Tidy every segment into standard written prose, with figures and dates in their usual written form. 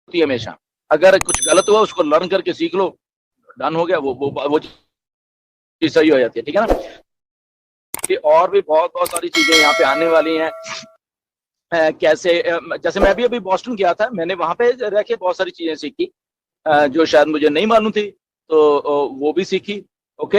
होती है हमेशा। अगर कुछ गलत हुआ उसको लर्न करके सीख लो, डन हो गया, वो चीज सही हो जाती है, ठीक है ना। और भी बहुत बहुत सारी चीजें यहाँ पे आने वाली हैं। कैसे जैसे मैं भी अभी बॉस्टन गया था, मैंने वहां पे रह के बहुत सारी चीजें सीखी जो शायद मुझे नहीं मालूम थी, तो वो भी सीखी। ओके,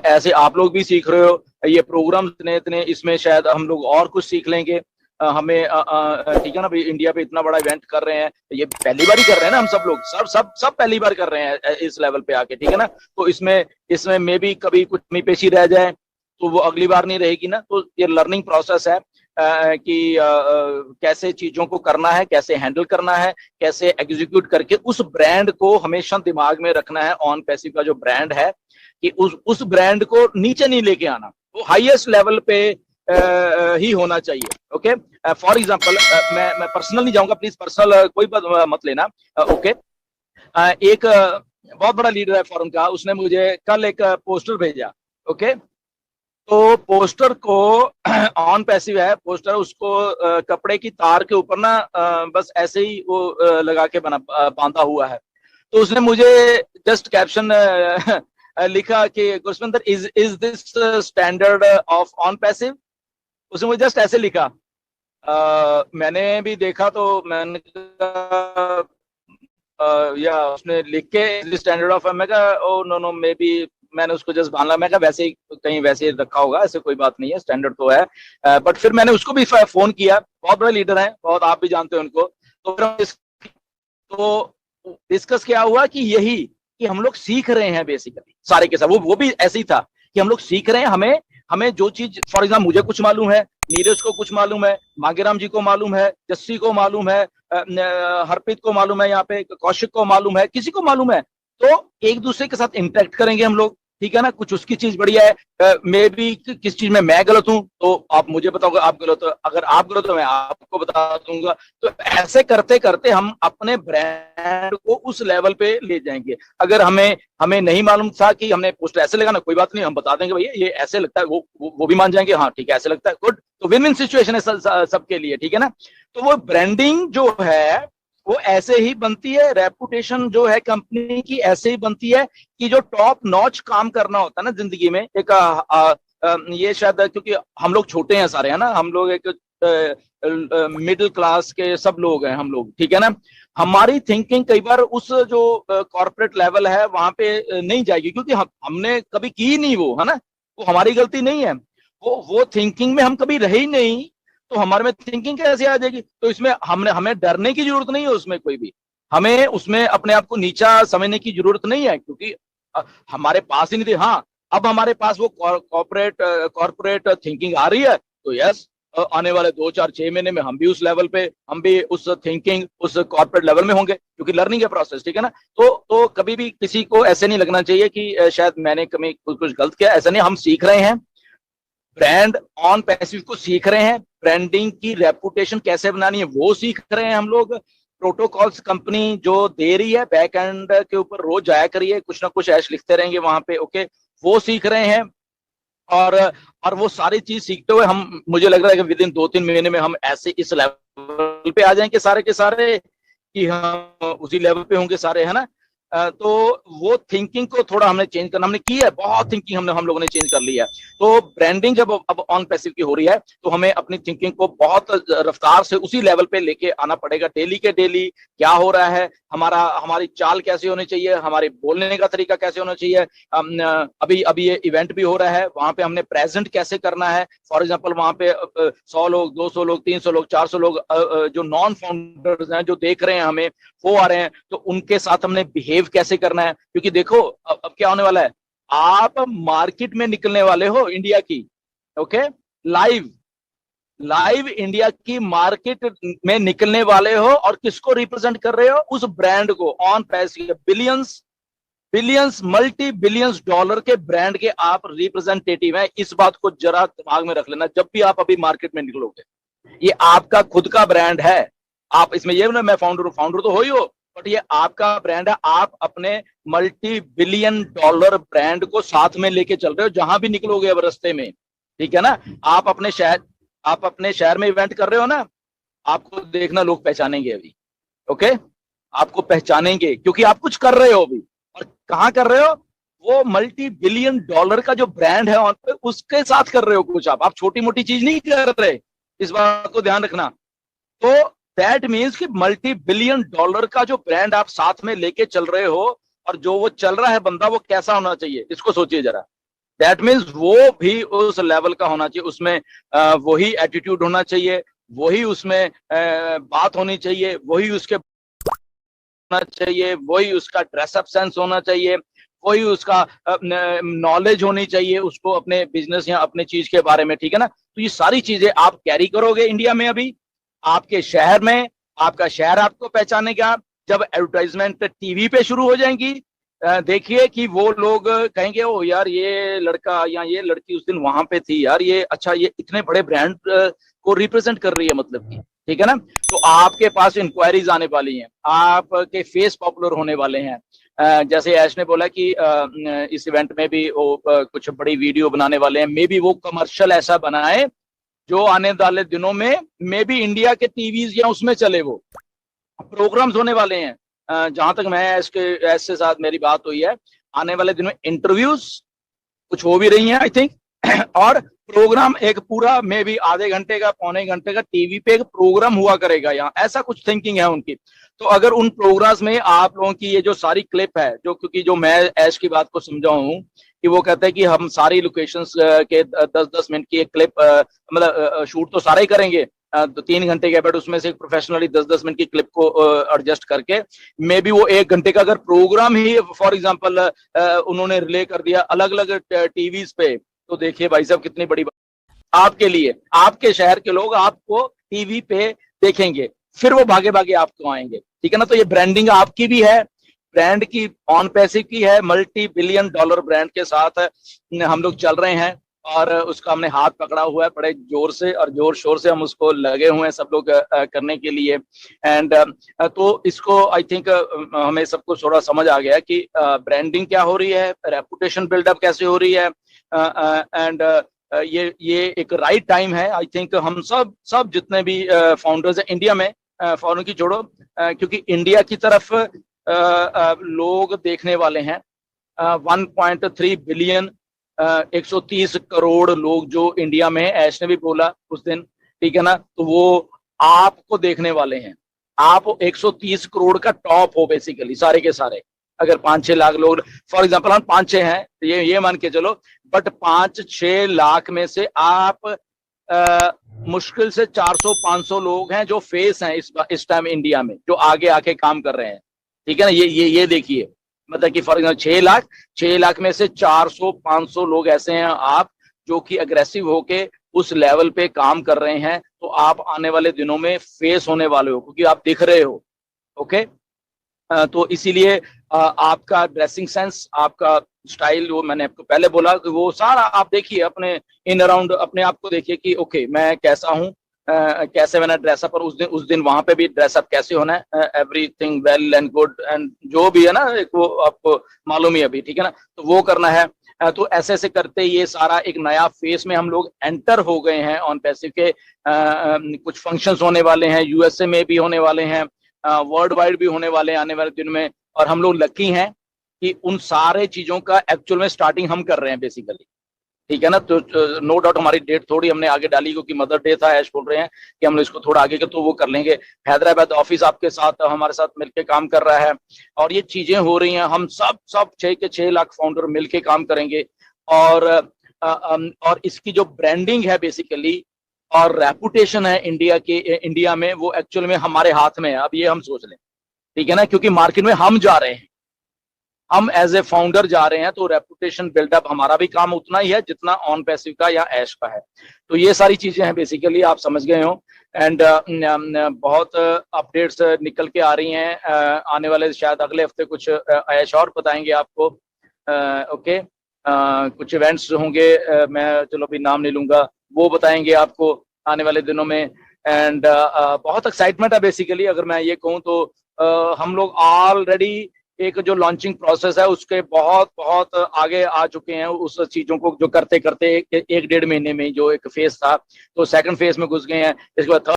ऐसे आप लोग भी सीख रहे हो, ये प्रोग्राम इतने इतने, इसमें शायद हम लोग और कुछ सीख लेंगे। हमें ठीक है ना भाई, इंडिया पे इतना बड़ा इवेंट कर रहे हैं, ये पहली बार ही कर रहे हैं ना, हम सब लोग सब सब सब पहली बार कर रहे हैं इस लेवल पे आके, ठीक है ना। तो इसमें इसमें मे भी कभी कुछ कमी पेशी रह जाए तो वो अगली बार नहीं रहेगी ना। तो ये लर्निंग प्रोसेस है कि कैसे चीजों को करना है, कैसे हैंडल करना है, कैसे एग्जीक्यूट करके उस ब्रांड को हमेशा दिमाग में रखना है। ऑन पैसिव का जो ब्रांड है कि उस ब्रांड को नीचे नहीं लेके आना, वो हाईएस्ट लेवल पे ही होना चाहिए। ओके, फॉर एग्जांपल मैं पर्सनल नहीं जाऊंगा, प्लीज पर्सनल कोई बात मत लेना। ओके, एक बहुत बड़ा लीडर है फॉरम का, उसने मुझे कल एक पोस्टर भेजा। ओके, तो पोस्टर को ऑन पैसिव है पोस्टर, उसको कपड़े की तार के ऊपर ना बस ऐसे ही वो लगा के बांधा हुआ है। तो उसने मुझे जस्ट कैप्शन लिखा कि Gurswinder, is this standard of on passive. उसने मुझे जस्ट ऐसे लिखा। मैंने भी देखा तो मैंने कहा, या उसने लिख के स्टैंडर्ड ऑफ, मैं कहा oh no no maybe, मैंने उसको जस्ट बांधा, मैं कहा वैसे ही कहीं वैसे ही रखा होगा, ऐसे कोई बात नहीं है, स्टैंडर्ड तो है। बट फिर मैंने उसको भी फोन किया, बहुत बड़े लीडर हैं, बहुत आप भी जानते हो उनको। तो डिस्कस क्या हुआ कि यही कि हम लोग सीख रहे हैं बेसिकली सारे के साथ, वो भी ऐसे ही था कि हम लोग सीख रहे हैं। हमें हमें जो चीज, फॉर एग्जाम्पल मुझे कुछ मालूम है, नीरज को कुछ मालूम है, मांगेराम जी को मालूम है, जस्सी को मालूम है, हरप्रीत को मालूम है, यहाँ पे कौशिक को मालूम है, किसी को मालूम है, तो एक दूसरे के साथ इंटरेक्ट करेंगे हम लोग, ठीक है ना। कुछ उसकी चीज बढ़िया है, मे बी किस चीज में मैं गलत हूं तो आप मुझे बताओगे आप गलत हो, अगर आप गलत हो मैं आपको बता दूंगा। तो ऐसे करते करते हम अपने ब्रांड को उस लेवल पे ले जाएंगे। अगर हमें हमें नहीं मालूम था कि हमने पोस्टर ऐसे लगाना, कोई बात नहीं, हम बता देंगे भैया ये ऐसे लगता है, वो भी मान जाएंगे, हाँ ठीक है ऐसे लगता है, गुड। तो विन विन सिचुएशन है सबके लिए, ठीक है ना। तो वो ब्रांडिंग जो है वो ऐसे ही बनती है, रेपुटेशन जो है कंपनी की ऐसे ही बनती है कि जो टॉप नॉच काम करना होता है ना जिंदगी में। एक ये शायद क्योंकि हम लोग छोटे हैं सारे, है ना, हम लोग एक मिडिल क्लास के सब लोग हैं हम लोग, ठीक है ना। हमारी थिंकिंग कई बार उस जो कॉर्पोरेट लेवल है वहां पे नहीं जाएगी, क्योंकि हमने कभी की नहीं वो, है ना, वो हमारी गलती नहीं है, वो थिंकिंग में हम कभी रहे ही नहीं, तो हमारे में थिंकिंग कैसे आ जाएगी। तो इसमें हमने हमें डरने की जरूरत नहीं है उसमें कोई भी, हमें उसमें अपने आप को नीचा समझने की जरूरत नहीं है, क्योंकि हमारे पास ही नहीं थी। हाँ, अब हमारे पास वो कॉर्पोरेट थिंकिंग आ रही है, तो यस, आने वाले 2 4 6 महीने में हम भी उस लेवल पे, हम भी उस थिंकिंग उस कॉर्पोरेट लेवल में होंगे, क्योंकि लर्निंग है प्रोसेस, ठीक है ना। तो कभी भी किसी को ऐसे नहीं लगना चाहिए कि शायद मैंने कभी कुछ गलत किया, ऐसा नहीं, हम सीख रहे हैं, ब्रांड ऑन पैसिव को सीख रहे हैं, ब्रांडिंग की रेपुटेशन कैसे बनानी है वो सीख रहे हैं हम लोग। प्रोटोकॉल्स कंपनी जो दे रही है बैक एंड के ऊपर, रोज जाया करिए, कुछ ना कुछ ऐश लिखते रहेंगे वहां पे, ओके, वो सीख रहे हैं। और और वो सारी चीज सीखते हुए हम, मुझे लग रहा है कि विद इन 2 3 महीने में हम ऐसे इस लेवल पे आ जाएंगे सारे के सारे कि हम उसी लेवल पे होंगे सारे, है ना। तो वो थिंकिंग को थोड़ा हमने चेंज करना, हमने की है बहुत थिंकिंग, हम लोगों ने चेंज कर ली है। तो ब्रांडिंग जब अब ऑन पैसिव की हो रही है तो हमें अपनी थिंकिंग को बहुत रफ्तार से उसी लेवल पे लेके आना पड़ेगा। डेली के डेली क्या हो रहा है, हमारी चाल कैसे होनी चाहिए, हमारे बोलने का तरीका कैसे होना चाहिए। अभी अभी ये इवेंट भी हो रहा है, वहां पे हमने प्रेजेंट कैसे करना है। फॉर एग्जाम्पल वहां पे 100 लोग, 200 लोग, 300 लोग, 400 लोग जो नॉन फाउंडर्स हैं जो देख रहे हैं हमें, वो आ रहे हैं, तो उनके साथ हमने बिहेव कैसे करना है। क्योंकि देखो अब क्या होने वाला है, आप मार्केट में निकलने वाले हो इंडिया की, ओके, लाइव लाइव इंडिया की मार्केट में निकलने वाले हो, और किसको रिप्रेजेंट कर रहे हो, उस ब्रांड को, on passive billions billions multi billions dollar के ब्रांड के आप रिप्रेजेंटेटिव हैं। इस बात को जरा दिमाग में रख लेना जब भी आप अभी मार्केट में निकलोगे, ये आपका खुद का ब्रांड है। आप इसमें ये ना मैं फाउंडर हूं, फाउंडर तो हो ही हो, बट ये आपका ब्रांड है। आप अपने मल्टी बिलियन डॉलर ब्रांड को साथ में लेके चल रहे हो जहां भी निकलोगे अब रास्ते में, ठीक है ना। आप अपने शहर में इवेंट कर रहे हो ना, आपको देखना लोग पहचानेंगे अभी, ओके। आपको पहचानेंगे, क्योंकि आप कुछ कर रहे हो अभी। और कहाँ कर रहे हो? वो मल्टी बिलियन डॉलर का जो ब्रांड है ऑन पे, उसके साथ कर रहे हो कुछ। आप छोटी मोटी चीज नहीं कर रहे, इस बात को ध्यान रखना। तो दैट मीन्स कि मल्टी बिलियन डॉलर का जो ब्रांड आप साथ में लेके चल रहे हो, और जो वो चल रहा है बंदा, वो कैसा होना चाहिए, इसको सोचिए जरा। दैट मीन्स वो भी उस लेवल का होना चाहिए, उसमें वही एटीट्यूड होना चाहिए, वही उसमें बात होनी चाहिए, वही उसके होना चाहिए, वही उसका ड्रेसअप सेंस होना चाहिए, वही उसका नॉलेज होनी चाहिए उसको अपने बिजनेस या अपने चीज के बारे में, ठीक है ना। तो ये सारी चीजें आप कैरी करोगे इंडिया में अभी, आपके शहर में, आपका शहर आपको पहचानेगा। जब एडवर्टाइजमेंट टीवी पे शुरू हो जाएंगी, देखिए कि वो लोग कहेंगे, ओ यार ये लड़का या ये लड़की उस दिन वहां पे थी यार, ये अच्छा, ये इतने बड़े ब्रांड को रिप्रेजेंट कर रही है, मतलब की, ठीक है ना। तो आपके पास इंक्वायरीज आने वाली हैं, आपके फेस पॉपुलर होने वाले हैं। जैसे ऐश ने बोला कि इस इवेंट में भी वो कुछ बड़ी वीडियो बनाने वाले हैं, मे बी वो कमर्शियल ऐसा बनाए जो आने वाले दिनों में मे बी इंडिया के टीवीज या उसमें चले, वो प्रोग्राम्स होने वाले हैं। जहां तक मैं इसके ऐसे साथ मेरी बात हुई है, आने वाले दिनों में इंटरव्यूज कुछ हो भी रही हैं आई थिंक और प्रोग्राम एक पूरा मे भी आधे घंटे का, पौने घंटे का टीवी पे एक प्रोग्राम हुआ करेगा यहाँ, ऐसा कुछ थिंकिंग है उनकी। तो अगर उन प्रोग्राम्स में आप लोगों की ये जो सारी क्लिप है, जो क्योंकि जो मैं ऐश की बात को समझा हूँ कि वो कहते हैं कि हम सारी लोकेशंस के 10-10 मिनट की एक क्लिप, मतलब शूट तो सारे ही करेंगे, तो 3 घंटे के, बट उसमें से प्रोफेशनली 10-10 मिनट की क्लिप को एडजस्ट करके मे बी वो 1 घंटे का अगर प्रोग्राम ही फॉर एग्जांपल उन्होंने रिले कर दिया अलग अलग टीवीज पे, तो देखिए भाई साहब कितनी बड़ी बात आपके लिए, आपके शहर के लोग आपको टीवी पे देखेंगे, फिर वो भागे भागे आपको आएंगे, ठीक है ना। तो ये ब्रांडिंग आपकी भी है, ब्रांड की, ऑन पैसिव की है, मल्टी बिलियन डॉलर ब्रांड के साथ हम लोग चल रहे हैं, और उसका हमने हाथ पकड़ा हुआ है बड़े जोर से, और जोर शोर से हम उसको लगे हुए हैं सब लोग करने के लिए। एंड तो इसको आई थिंक हमें सबको थोड़ा समझ आ गया कि ब्रांडिंग क्या हो रही है, रेपुटेशन बिल्डअप कैसे हो रही है, एंड ये एक राइट टाइम है आई थिंक। हम सब जितने भी फाउंडर्स हैं इंडिया में, फॉरेन की छोड़ो, क्योंकि इंडिया की तरफ लोग देखने वाले हैं 1.3 बिलियन, 130 करोड़ लोग जो इंडिया में है, ऐश ने भी बोला उस दिन, ठीक है ना। तो वो आपको देखने वाले हैं, आप 130 करोड़ का टॉप हो बेसिकली, सारे के सारे। अगर 5-6 लाख लोग फॉर एग्जांपल, हम 5-6 हैं, ये मान के चलो, बट 5-6 लाख में से आप मुश्किल से 400-500 लोग हैं जो फेस हैं इस टाइम इंडिया में, जो आगे आके काम कर रहे हैं, ठीक है ना। ये देखिए, मतलब कि फॉर एग्जाम्पल 6 लाख में से 400-500 लोग ऐसे हैं आप जो कि अग्रेसिव होके उस लेवल पे काम कर रहे हैं। तो आप आने वाले दिनों में फेस होने वाले हो, क्योंकि आप दिख रहे हो, ओके। तो इसीलिए आपका ड्रेसिंग सेंस, आपका स्टाइल, वो मैंने आपको पहले बोला कि वो सारा आप देखिए, अपने इन अराउंड अपने आप को देखिए कि ओके मैं कैसा हूँ, कैसे मैंने ड्रेसअप, और उस दिन वहां पे भी ड्रेसअप कैसे होना है, everything well and good, and जो भी है ना, एक वो आपको मालूम ही अभी, ठीक है ना। तो वो करना है। तो ऐसे ऐसे करते ये सारा एक नया फेस में हम लोग एंटर हो गए हैं ऑन पैसिव के। कुछ फंक्शंस होने वाले हैं, यूएसए में भी होने वाले हैं, वर्ल्ड वाइड भी होने वाले हैं आने वाले दिन में, और हम लोग लकी हैं कि उन सारे चीजों का एक्चुअल में स्टार्टिंग हम कर रहे हैं बेसिकली, ठीक है ना। तो नो डाउट हमारी डेट थोड़ी हमने आगे डाली, क्योंकि मदर डे था, ऐश बोल रहे हैं कि हम इसको थोड़ा आगे के, तो वो कर लेंगे। हैदराबाद ऑफिस आपके साथ, हमारे साथ मिलके काम कर रहा है, और ये चीजें हो रही हैं, हम सब 6 के 6 लाख फाउंडर मिलके काम करेंगे। और इसकी जो ब्रांडिंग है बेसिकली, और रेपुटेशन है इंडिया में, वो एक्चुअल में हमारे हाथ में है। अब ये हम सोच लें, ठीक है ना, क्योंकि मार्केट में हम जा रहे हैं, हम एज ए फाउंडर जा रहे हैं, तो रेपुटेशन बिल्डअप हमारा भी काम उतना ही है जितना ऑन पैसिव का या ऐश का है। तो ये सारी चीजें हैं बेसिकली, आप समझ गए हो। एंड बहुत अपडेट्स निकल के आ रही हैं, आने वाले शायद अगले हफ्ते कुछ ऐश और बताएंगे आपको, ओके। कुछ इवेंट्स होंगे, मैं चलो अभी नाम नहीं लूंगा, वो बताएंगे आपको आने वाले दिनों में। एंड बहुत एक्साइटमेंट है बेसिकली, अगर मैं ये कहूँ तो हम लोग ऑलरेडी एक जो लॉन्चिंग प्रोसेस है उसके बहुत बहुत आगे आ चुके हैं, उस चीजों को जो करते करते 1-1.5 महीने में जो एक फेज था, तो सेकंड फेज में घुस गए हैं, इसके बाद